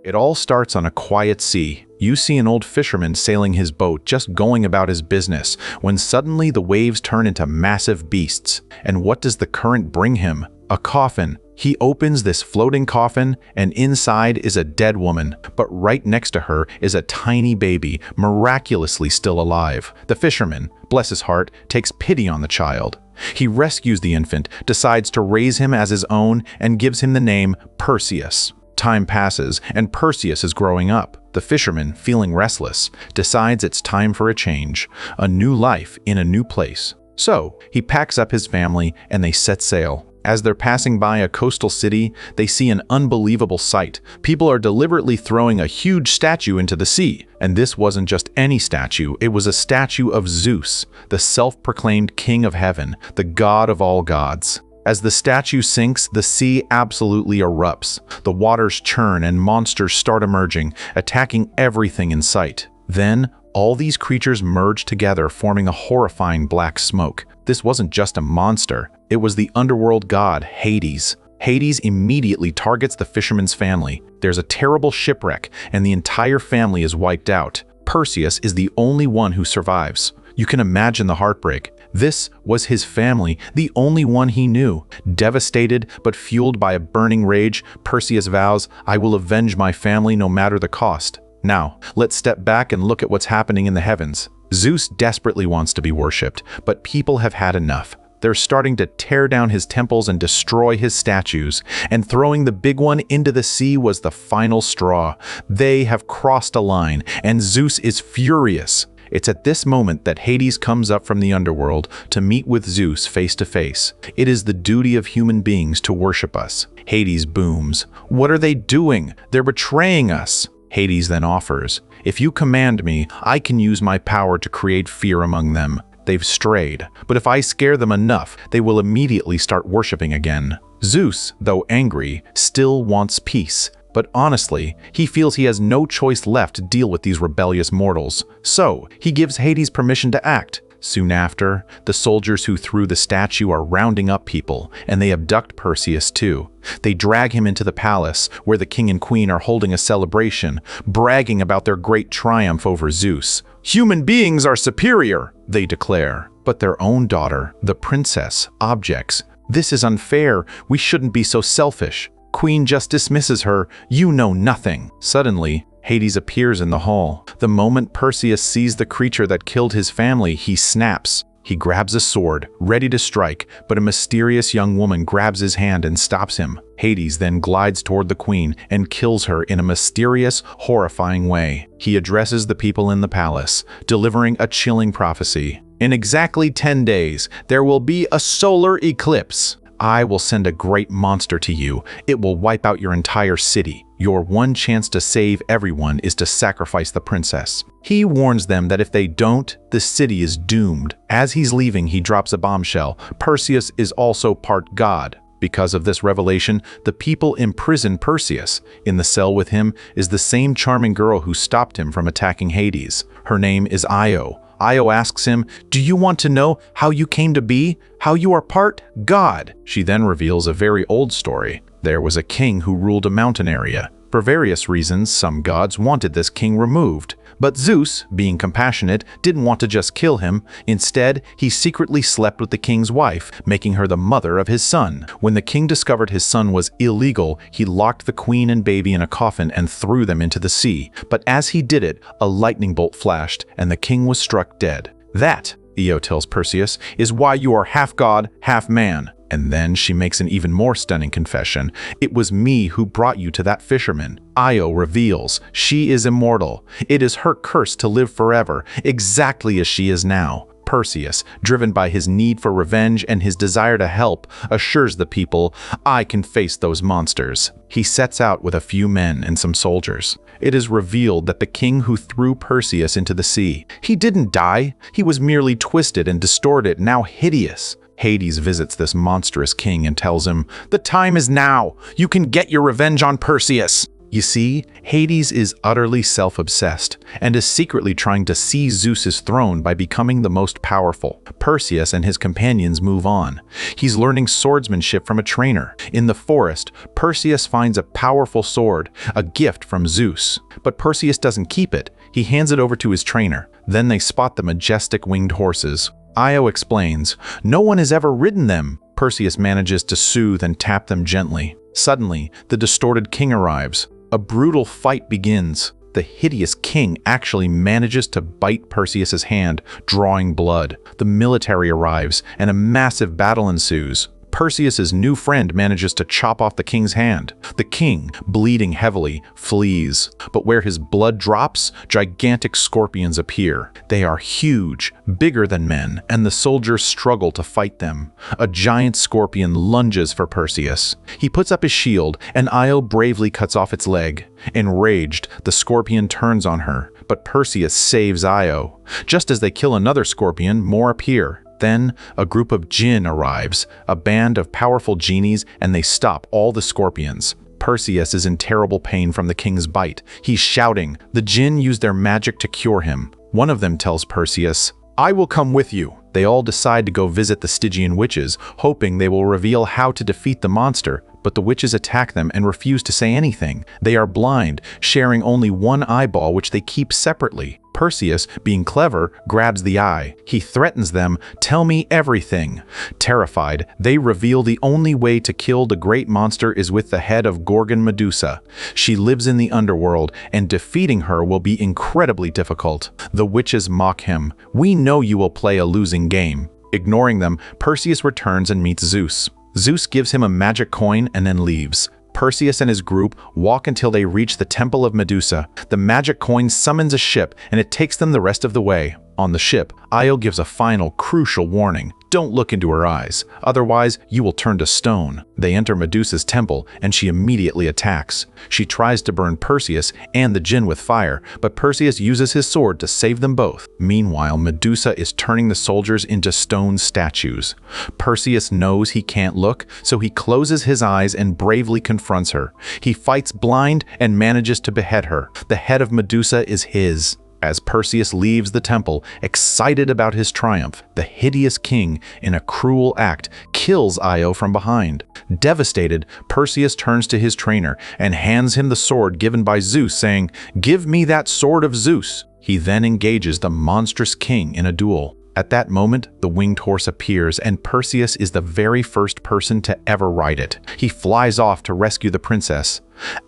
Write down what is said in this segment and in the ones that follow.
It all starts on a quiet sea. You see an old fisherman sailing his boat, just going about his business, when suddenly the waves turn into massive beasts. And what does the current bring him? A coffin. He opens this floating coffin, and inside is a dead woman, but right next to her is a tiny baby, miraculously still alive. The fisherman, bless his heart, takes pity on the child. He rescues the infant, decides to raise him as his own, and gives him the name Perseus. Time passes, and Perseus is growing up. The fisherman, feeling restless, decides it's time for a change, a new life in a new place. So, he packs up his family and they set sail. As they're passing by a coastal city, they see an unbelievable sight. People are deliberately throwing a huge statue into the sea. And this wasn't just any statue, it was a statue of Zeus, the self-proclaimed king of heaven, the god of all gods. As the statue sinks, the sea absolutely erupts. The waters churn and monsters start emerging, attacking everything in sight. Then, all these creatures merge together, forming a horrifying black smoke. This wasn't just a monster, it was the underworld god, Hades. Hades immediately targets the fisherman's family. There's a terrible shipwreck, and the entire family is wiped out. Perseus is the only one who survives. You can imagine the heartbreak. This was his family, the only one he knew. Devastated but fueled by a burning rage, Perseus vows, "I will avenge my family no matter the cost." Now, let's step back and look at what's happening in the heavens. Zeus desperately wants to be worshipped, but people have had enough. They're starting to tear down his temples and destroy his statues, and throwing the big one into the sea was the final straw. They have crossed a line, and Zeus is furious. It's at this moment that Hades comes up from the underworld to meet with Zeus face to face. It is the duty of human beings to worship us. Hades booms. What are they doing? They're betraying us. Hades then offers, "If you command me, I can use my power to create fear among them. They've strayed, but if I scare them enough, they will immediately start worshiping again." Zeus, though angry, still wants peace. But honestly, he feels he has no choice left to deal with these rebellious mortals. So, he gives Hades permission to act. Soon after, the soldiers who threw the statue are rounding up people, and they abduct Perseus too. They drag him into the palace, where the king and queen are holding a celebration, bragging about their great triumph over Zeus. "Human beings are superior," they declare. But their own daughter, the princess, objects. "This is unfair. We shouldn't be so selfish." Queen just dismisses her, "You know nothing." Suddenly, Hades appears in the hall. The moment Perseus sees the creature that killed his family, he snaps. He grabs a sword, ready to strike, but a mysterious young woman grabs his hand and stops him. Hades then glides toward the queen and kills her in a mysterious, horrifying way. He addresses the people in the palace, delivering a chilling prophecy. "In exactly 10 days, there will be a solar eclipse. I will send a great monster to you. It will wipe out your entire city. Your one chance to save everyone is to sacrifice the princess." He warns them that if they don't, the city is doomed. As he's leaving, he drops a bombshell. Perseus is also part god. Because of this revelation, the people imprison Perseus. In the cell with him is the same charming girl who stopped him from attacking Hades. Her name is Io. Io asks him, "Do you want to know how you came to be? How you are part God?" She then reveals a very old story. There was a king who ruled a mountain area. For various reasons, some gods wanted this king removed. But Zeus, being compassionate, didn't want to just kill him. Instead, he secretly slept with the king's wife, making her the mother of his son. When the king discovered his son was illegal, he locked the queen and baby in a coffin and threw them into the sea. But as he did it, a lightning bolt flashed, and the king was struck dead. "That," Io tells Perseus, "is why you are half god, half man." And then she makes an even more stunning confession. "It was me who brought you to that fisherman." Io reveals she is immortal. It is her curse to live forever, exactly as she is now. Perseus, driven by his need for revenge and his desire to help, assures the people, "I can face those monsters." He sets out with a few men and some soldiers. It is revealed that the king who threw Perseus into the sea, he didn't die. He was merely twisted and distorted, now hideous. Hades visits this monstrous king and tells him, "The time is now. You can get your revenge on Perseus." You see, Hades is utterly self-obsessed and is secretly trying to seize Zeus's throne by becoming the most powerful. Perseus and his companions move on. He's learning swordsmanship from a trainer. In the forest, Perseus finds a powerful sword, a gift from Zeus. But Perseus doesn't keep it. He hands it over to his trainer. Then they spot the majestic winged horses. Io explains, "No one has ever ridden them." Perseus manages to soothe and tap them gently. Suddenly, the distorted king arrives. A brutal fight begins. The hideous king actually manages to bite Perseus's hand, drawing blood. The military arrives, and a massive battle ensues. Perseus's new friend manages to chop off the king's hand. The king, bleeding heavily, flees. But where his blood drops, gigantic scorpions appear. They are huge, bigger than men, and the soldiers struggle to fight them. A giant scorpion lunges for Perseus. He puts up his shield, and Io bravely cuts off its leg. Enraged, the scorpion turns on her, but Perseus saves Io. Just as they kill another scorpion, more appear. Then, a group of jinn arrives, a band of powerful genies, and they stop all the scorpions. Perseus is in terrible pain from the king's bite. He's shouting. The jinn use their magic to cure him. One of them tells Perseus, "I will come with you." They all decide to go visit the Stygian witches, hoping they will reveal how to defeat the monster, but the witches attack them and refuse to say anything. They are blind, sharing only one eyeball which they keep separately. Perseus, being clever, grabs the eye. He threatens them, "Tell me everything." Terrified, they reveal the only way to kill the great monster is with the head of Gorgon Medusa. She lives in the underworld, and defeating her will be incredibly difficult. The witches mock him. "We know you will play a losing game." Ignoring them, Perseus returns and meets Zeus. Zeus gives him a magic coin and then leaves. Perseus and his group walk until they reach the Temple of Medusa. The magic coin summons a ship, and it takes them the rest of the way. On the ship, Io gives a final, crucial warning. Don't look into her eyes, otherwise you will turn to stone. They enter Medusa's temple, and she immediately attacks. She tries to burn Perseus and the jinn with fire, but Perseus uses his sword to save them both. Meanwhile, Medusa is turning the soldiers into stone statues. Perseus knows he can't look, so he closes his eyes and bravely confronts her. He fights blind and manages to behead her. The head of Medusa is his. As Perseus leaves the temple, excited about his triumph, the hideous king, in a cruel act, kills Io from behind. Devastated, Perseus turns to his trainer and hands him the sword given by Zeus, saying, "Give me that sword of Zeus." He then engages the monstrous king in a duel. At that moment, the winged horse appears, and Perseus is the very first person to ever ride it. He flies off to rescue the princess.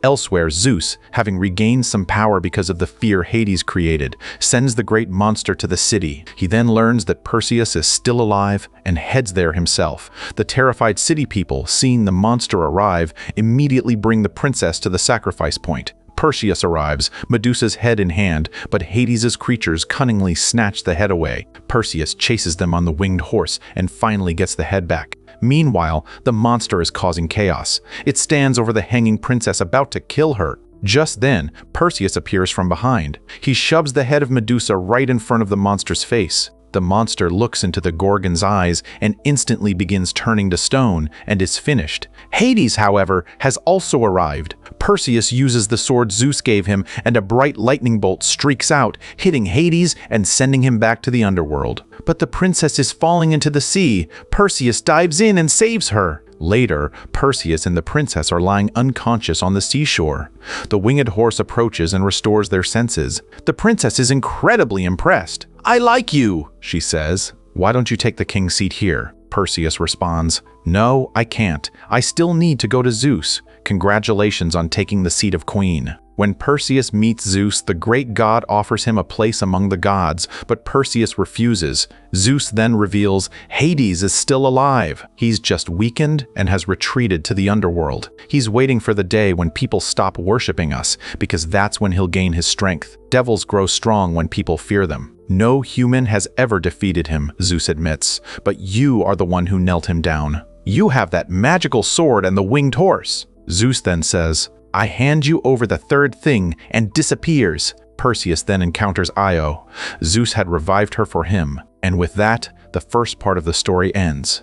Elsewhere, Zeus, having regained some power because of the fear Hades created, sends the great monster to the city. He then learns that Perseus is still alive and heads there himself. The terrified city people, seeing the monster arrive, immediately bring the princess to the sacrifice point. Perseus arrives, Medusa's head in hand, but Hades' creatures cunningly snatch the head away. Perseus chases them on the winged horse and finally gets the head back. Meanwhile, the monster is causing chaos. It stands over the hanging princess, about to kill her. Just then, Perseus appears from behind. He shoves the head of Medusa right in front of the monster's face. The monster looks into the Gorgon's eyes and instantly begins turning to stone and is finished. Hades, however, has also arrived. Perseus uses the sword Zeus gave him, and a bright lightning bolt streaks out, hitting Hades and sending him back to the underworld. But the princess is falling into the sea. Perseus dives in and saves her. Later, Perseus and the princess are lying unconscious on the seashore. The winged horse approaches and restores their senses. The princess is incredibly impressed. "I like you," she says. "Why don't you take the king's seat here?" Perseus responds. "No, I can't. I still need to go to Zeus. Congratulations on taking the seat of queen." When Perseus meets Zeus, the great god offers him a place among the gods, but Perseus refuses. Zeus then reveals Hades is still alive. He's just weakened and has retreated to the underworld. He's waiting for the day when people stop worshipping us, because that's when he'll gain his strength. Devils grow strong when people fear them. No human has ever defeated him, Zeus admits, but you are the one who knelt him down. You have that magical sword and the winged horse. Zeus then says, "I hand you over the third thing," and disappears. Perseus then encounters Io. Zeus had revived her for him, and with that, the first part of the story ends.